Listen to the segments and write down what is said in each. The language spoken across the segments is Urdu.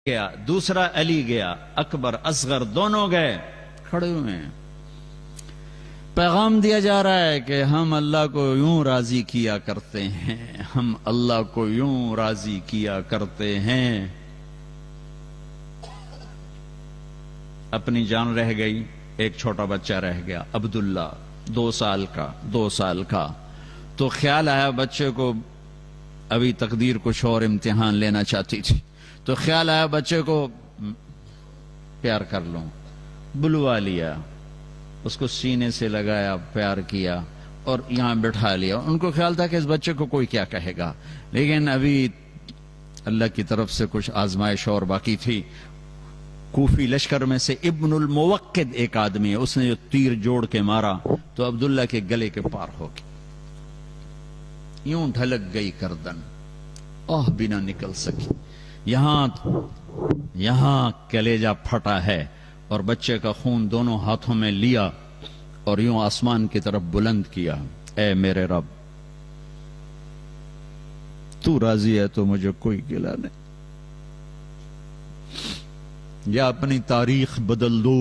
گیا، دوسرا علی گیا، اکبر اصغر دونوں گئے، کھڑے ہوئے ہیں۔ پیغام دیا جا رہا ہے کہ ہم اللہ کو یوں راضی کیا کرتے ہیں، ہم اللہ کو یوں راضی کیا کرتے ہیں۔ اپنی جان رہ گئی، ایک چھوٹا بچہ رہ گیا عبداللہ، 2 سال کا۔ تو خیال آیا بچے کو، ابھی تقدیر کچھ اور امتحان لینا چاہتی تھی، تو خیال آیا بچے کو پیار کر لوں، بلوا لیا، اس کو سینے سے لگایا، پیار کیا اور یہاں بٹھا لیا۔ ان کو خیال تھا کہ اس بچے کو کوئی کیا کہے گا، لیکن ابھی اللہ کی طرف سے کچھ آزمائش اور باقی تھی۔ کوفی لشکر میں سے ابن الموقد ایک آدمی ہے، اس نے جو تیر جوڑ کے مارا تو عبداللہ کے گلے کے پار ہو گئی، یوں ڈھلک گئی گردن، آہ بھی نہ نکل سکی، یہاں کلیجہ پھٹا ہے، اور بچے کا خون دونوں ہاتھوں میں لیا اور یوں آسمان کی طرف بلند کیا، اے میرے رب، تو راضی ہے تو مجھے کوئی گلہ نہیں، یا اپنی تاریخ بدل دو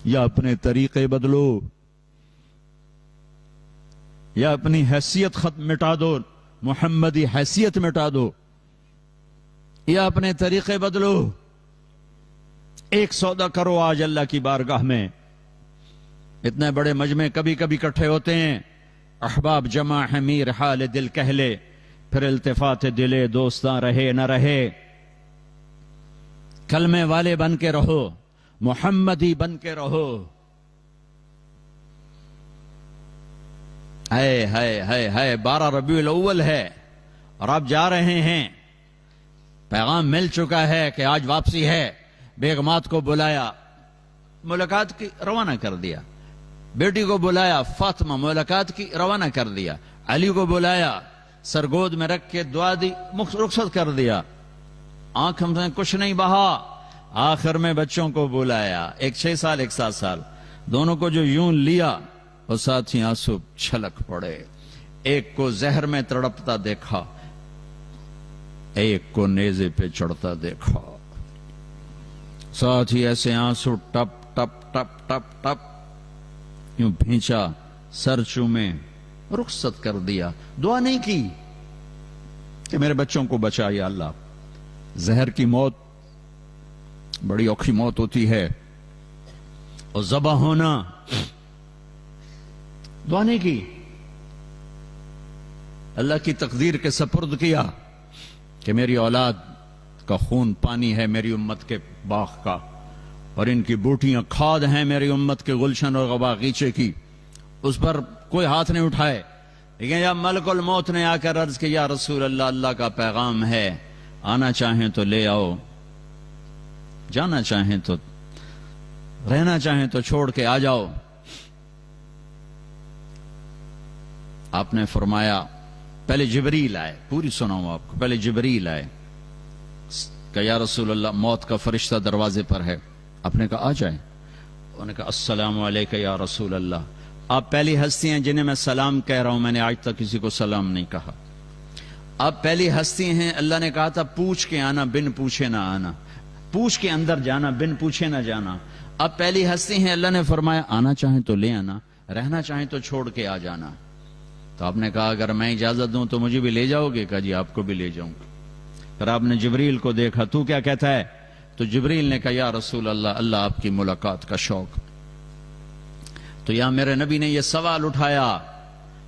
یا اپنے طریقے بدلو، یا اپنی حیثیت مٹا دو، محمدی حیثیت مٹا دو، یا اپنے طریقے بدلو۔ ایک سودا کرو آج اللہ کی بارگاہ میں۔ اتنے بڑے مجمع کبھی کبھی اکٹھے ہوتے ہیں، احباب جمع ہے میر حال دل کہہ لے، پھر التفات دلے دوستاں رہے نہ رہے۔ کلمے والے بن کے رہو، محمدی بن کے رہو۔ ہے 12 ربیع الاول ہے اور آپ جا رہے ہیں، پیغام مل چکا ہے کہ آج واپسی ہے۔ بیگمات کو بلایا، ملاقات کی، روانہ کر دیا۔ بیٹی کو بلایا، فاطمہ، ملاقات کی، روانہ کر دیا۔ علی کو بلایا، سرگود میں رکھ کے دعا دی، رخصت کر دیا۔ آنکھ ہم سے کچھ نہیں بہا۔ آخر میں بچوں کو بلایا، ایک 6 سال ایک 7 سال، دونوں کو جو یوں لیا اور ساتھ ہی آنسو چھلک پڑے۔ ایک کو زہر میں تڑپتا دیکھا، ایک کو نیزے پہ چڑھتا دیکھا، ساتھ ہی ایسے آنسو ٹپ ٹپ ٹپ ٹپ ٹپ یوں بھینچا، سر چومے، رخصت کر دیا۔ دعا نہیں کی کہ میرے بچوں کو بچا یا اللہ۔ زہر کی موت بڑی اوکھی موت ہوتی ہے، اور ذبح ہونا، دعا نہیں کی، اللہ کی تقدیر کے سپرد کیا کہ میری اولاد کا خون پانی ہے میری امت کے باغ کا، اور ان کی بوٹیاں کھاد ہیں میری امت کے گلشن اور باغیچے کی۔ اس پر کوئی ہاتھ نہیں اٹھائے، لیکن جب ملک الموت نے آ کر عرض کہ یا رسول اللہ، اللہ کا پیغام ہے، آنا چاہیں تو لے آؤ، جانا چاہیں تو، رہنا چاہیں تو چھوڑ کے آ جاؤ۔ آپ نے فرمایا، پہلے جبریل آئے، پوری سناؤں آپ کو، پہلے جبریل آئے کہ یا رسول اللہ، موت کا فرشتہ دروازے پر ہے۔ آپ نے کہا آ جائیں۔ انہوں نے کہا السلام علیکم یا رسول اللہ، آپ پہلی ہستی ہیں جنہیں میں سلام کہہ رہا ہوں، میں نے آج تک کسی کو سلام نہیں کہا۔ آپ پہلی ہستی ہیں، اللہ نے کہا تھا پوچھ کے آنا، بن پوچھے نہ آنا، پوچھ کے اندر جانا، بن پوچھے نہ جانا۔ آپ پہلی ہستی ہیں، اللہ نے فرمایا آنا چاہیں تو لے آنا، رہنا چاہیں تو چھوڑ کے آ جانا۔ تو آپ نے کہا اگر میں اجازت دوں تو مجھے بھی لے جاؤ گے؟ کہا جی آپ کو بھی لے جاؤں گا۔ پھر آپ نے جبریل کو دیکھا، تو کیا کہتا ہے؟ تو جبریل نے کہا یا رسول اللہ، اللہ آپ کی ملاقات کا شوق۔ تو یہاں میرے نبی نے یہ سوال اٹھایا،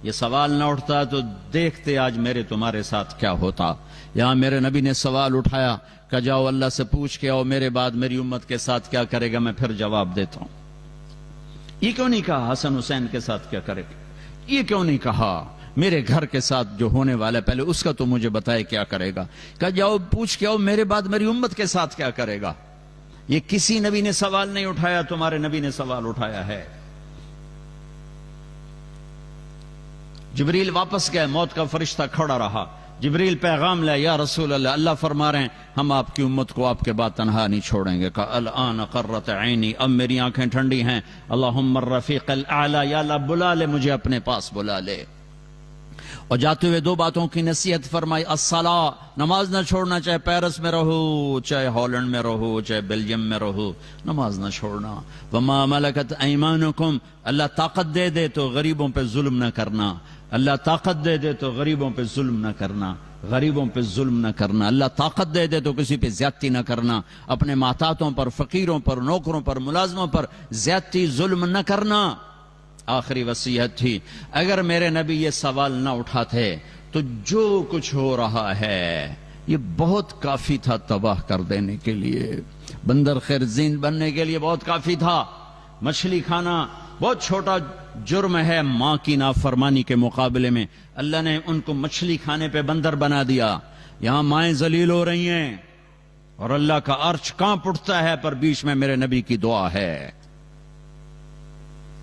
یہ سوال نہ اٹھتا تو دیکھتے آج میرے تمہارے ساتھ کیا ہوتا۔ یہاں میرے نبی نے سوال اٹھایا کہ جاؤ اللہ سے پوچھ کے آؤ میرے بعد میری امت کے ساتھ کیا کرے گا، میں پھر جواب دیتا ہوں۔ یہ کیوں نہیں کہا حسن حسین کے ساتھ کیا کرے گا؟ یہ کیوں نہیں کہا میرے گھر کے ساتھ جو ہونے والا ہے پہلے اس کا تو مجھے بتائے کیا کرے گا؟ کہ جاؤ پوچھ کے آؤ میرے بعد میری امت کے ساتھ کیا کرے گا۔ یہ کسی نبی نے سوال نہیں اٹھایا، تمہارے نبی نے سوال اٹھایا ہے۔ جبریل واپس گئے، موت کا فرشتہ کھڑا رہا۔ جبریل پیغام لے، یا رسول اللہ، اللہ فرما رہے ہیں ہم آپ کی امت کو آپ کے بعد تنہا نہیں چھوڑیں گے۔ کہا الان قرت عینی، اب میری آنکھیں ٹھنڈی ہیں۔ اللہم الرفیق الاعلی، یا اللہ بلا لے مجھے اپنے پاس، بلا لے۔ اور جاتے ہوئے دو باتوں کی نصیحت فرمائی، الصلاۃ، نماز نہ چھوڑنا، چاہے پیرس میں رہو، چاہے ہالینڈ میں رہو، چاہے بیلجیم میں رہو، نماز نہ چھوڑنا۔ وما ملکت ایمانکم، اللہ طاقت دے دے تو غریبوں پہ ظلم نہ کرنا، اللہ طاقت دے دے تو غریبوں پہ ظلم نہ کرنا، غریبوں پہ ظلم نہ کرنا، اللہ طاقت دے دے تو کسی پہ زیادتی نہ کرنا، اپنے محتاجوں پر، فقیروں پر، نوکروں پر، ملازموں پر زیادتی ظلم نہ کرنا۔ آخری وصیت تھی، اگر میرے نبی یہ سوال نہ اٹھاتے تو جو کچھ ہو رہا ہے یہ بہت کافی تھا تباہ کر دینے کے لیے، بندر خرزین بننے کے لیے بہت کافی تھا۔ مچھلی کھانا بہت چھوٹا جرم ہے ماں کی نافرمانی کے مقابلے میں، اللہ نے ان کو مچھلی کھانے پہ بندر بنا دیا۔ یہاں مائیں ذلیل ہو رہی ہیں اور اللہ کا عرش کانپ اٹھتا ہے، پر بیچ میں میرے نبی کی دعا ہے۔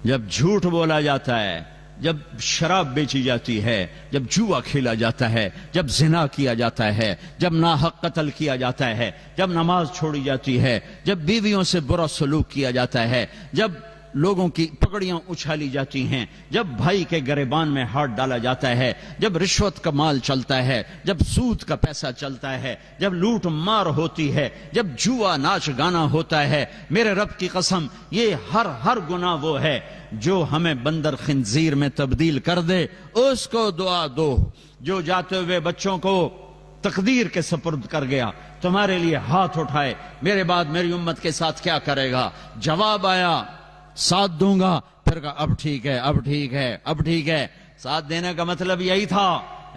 جب جھوٹ بولا جاتا ہے، جب شراب بیچی جاتی ہے، جب جوا کھیلا جاتا ہے، جب زنا کیا جاتا ہے، جب ناحق قتل کیا جاتا ہے، جب نماز چھوڑی جاتی ہے، جب بیویوں سے برا سلوک کیا جاتا ہے، جب لوگوں کی پگڑیاں اچھالی جاتی ہیں، جب بھائی کے گریبان میں ہاتھ ڈالا جاتا ہے، جب رشوت کا مال چلتا ہے، جب سود کا پیسہ چلتا ہے، جب لوٹ مار ہوتی ہے، جب جوا ناچ گانا ہوتا ہے، میرے رب کی قسم یہ ہر گناہ وہ ہے جو ہمیں بندر خنزیر میں تبدیل کر دے۔ اس کو دعا دو جو جاتے ہوئے بچوں کو تقدیر کے سپرد کر گیا، تمہارے لیے ہاتھ اٹھائے، میرے بعد میری امت کے ساتھ کیا کرے گا؟ جواب آیا ساتھ دوں گا، پھر کہا اب ٹھیک ہے، اب ٹھیک ہے، اب ٹھیک ہے۔ ساتھ دینے کا مطلب یہی تھا،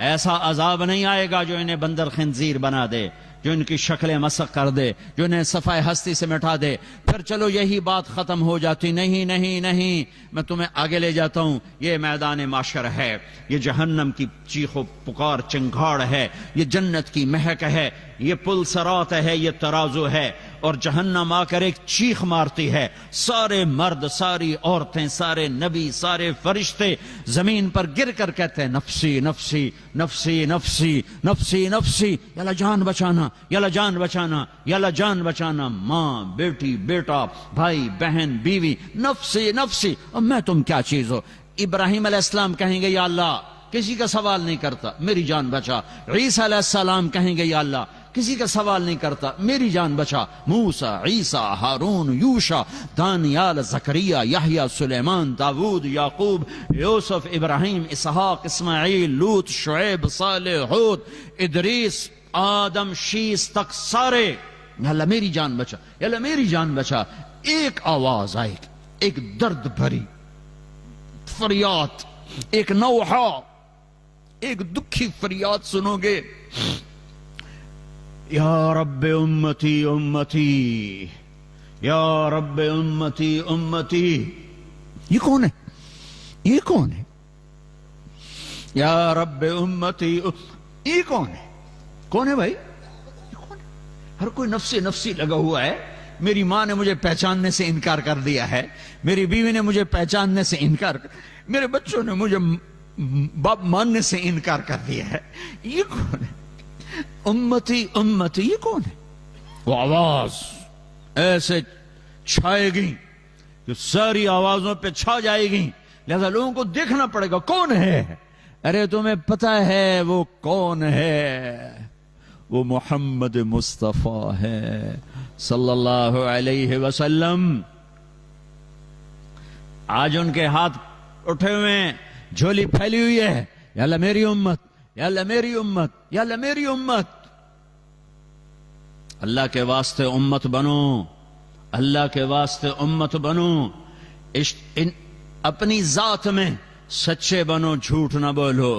ایسا عذاب نہیں آئے گا جو انہیں بندر خنزیر بنا دے، جو ان کی شکلیں مسخ کر دے، جو انہیں صفائے ہستی سے مٹا دے۔ پھر چلو یہی بات ختم ہو جاتی، نہیں نہیں نہیں، میں تمہیں آگے لے جاتا ہوں، یہ میدان معاشر ہے، یہ جہنم کی چیخ و پکار چنگھاڑ ہے، یہ جنت کی مہک ہے، یہ پل صراط ہے، یہ ترازو ہے، اور جہنم آ کر ایک چیخ مارتی ہے، سارے مرد، ساری عورتیں، سارے نبی، سارے فرشتے زمین پر گر کر کہتے ہیں نفسی نفسی نفسی نفسی نفسی نفسی، یا اللہ جان بچانا، یا اللہ جان بچانا، یا اللہ جان بچانا، ماں، بیٹی، بیٹا، بھائی، بہن، بیوی، نفسی نفسی۔ اب میں تم کیا چیز ہو؟ ابراہیم علیہ السلام کہیں گے یا اللہ کسی کا سوال نہیں کرتا، میری جان بچا۔ عیسیٰ علیہ السلام کہیں گے یا اللہ کسی کا سوال نہیں کرتا، میری جان بچا۔ موسیٰ، عیسیٰ، ہارون، یوشع، دانیال، زکریا، یحییٰ، سلیمان، داود، یعقوب، یوسف، ابراہیم، اسحاق، اسماعیل، لوط، شعیب، صالح، ہود، ادریس، آدم، شیس تک سارے، یا اللہ میری جان بچا، یا اللہ میری جان بچا۔ ایک آواز آئے گی، ایک درد بھری فریاد، ایک نوحہ، ایک دکھی فریاد سنو گے، یا رب امتی امتی، یا رب امتی امتی۔ یہ کون ہے؟ یہ کون ہے؟ یا رب امتی، یہ کون ہے؟ کون ہے بھائی؟ یہ کون ہے؟ ہر کوئی نفسی نفسی لگا ہوا ہے۔ میری ماں نے مجھے پہچاننے سے انکار کر دیا ہے، میری بیوی نے مجھے پہچاننے سے انکار کر، میرے بچوں نے مجھے باپ ماننے سے انکار کر دیا ہے۔ یہ کون ہے؟ امتی امتی، یہ کون ہے؟ وہ آواز ایسے چھائے گی کہ ساری آوازوں پہ چھا جائے گی، لہذا لوگوں کو دیکھنا پڑے گا کون ہے۔ ارے تمہیں پتا ہے وہ کون ہے؟ وہ محمد مصطفیٰ ہے صلی اللہ علیہ وسلم۔ آج ان کے ہاتھ اٹھے ہوئے ہیں، جھولی پھیلی ہوئی ہے، یا اللہ میری امت، یا اللہ میری امت، یا اللہ میری امت۔ اللہ کے واسطے امت بنو، اللہ کے واسطے امت بنو، اپنی ذات میں سچے بنو، جھوٹ نہ بولو،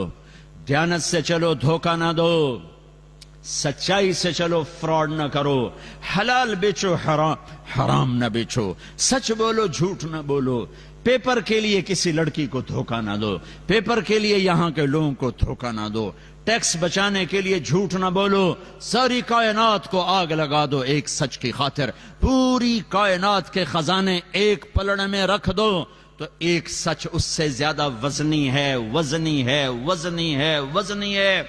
دیانت سے چلو، دھوکہ نہ دو، سچائی سے چلو، فراڈ نہ کرو، حلال بیچو، حرام نہ بیچو، سچ بولو، جھوٹ نہ بولو، پیپر کے لیے کسی لڑکی کو دھوکہ نہ دو، پیپر کے لیے یہاں کے لوگوں کو دھوکہ نہ دو، ٹیکس بچانے کے لیے جھوٹ نہ بولو، ساری کائنات کو آگ لگا دو ایک سچ کی خاطر، پوری کائنات کے خزانے ایک پلڑ میں رکھ دو تو ایک سچ اس سے زیادہ وزنی ہے، وزنی ہے، وزنی ہے، وزنی ہے۔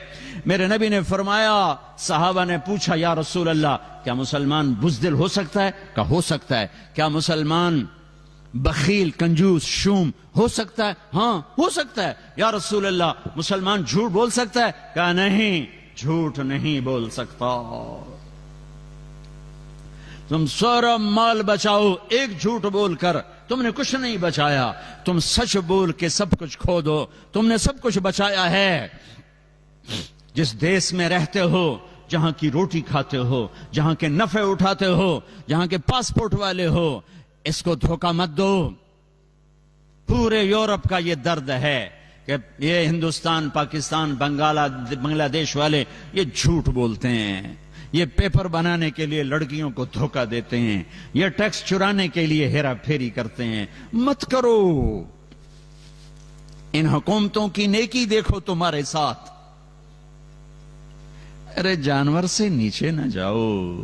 میرے نبی نے فرمایا، صحابہ نے پوچھا یا رسول اللہ کیا مسلمان بزدل ہو سکتا ہے؟ کہا ہو سکتا ہے۔ کیا مسلمان بخیل کنجوس شوم ہو سکتا ہے؟ ہاں ہو سکتا ہے۔ یا رسول اللہ مسلمان جھوٹ بول سکتا ہے؟ کہا نہیں، جھوٹ نہیں بول سکتا۔ تم سارا مال بچاؤ، ایک جھوٹ بول کر تم نے کچھ نہیں بچایا۔ تم سچ بول کے سب کچھ کھو دو، تم نے سب کچھ بچایا ہے۔ جس دیس میں رہتے ہو، جہاں کی روٹی کھاتے ہو، جہاں کے نفع اٹھاتے ہو، جہاں کے پاسپورٹ والے ہو، اس کو دھوکہ مت دو۔ پورے یورپ کا یہ درد ہے کہ یہ ہندوستان، پاکستان، بنگلہ دیش والے یہ جھوٹ بولتے ہیں، یہ پیپر بنانے کے لیے لڑکیوں کو دھوکہ دیتے ہیں، یہ ٹیکس چرانے کے لیے ہیرا پھیری کرتے ہیں۔ مت کرو۔ ان حکومتوں کی نیکی دیکھو تمہارے ساتھ۔ ارے جانور سے نیچے نہ جاؤ۔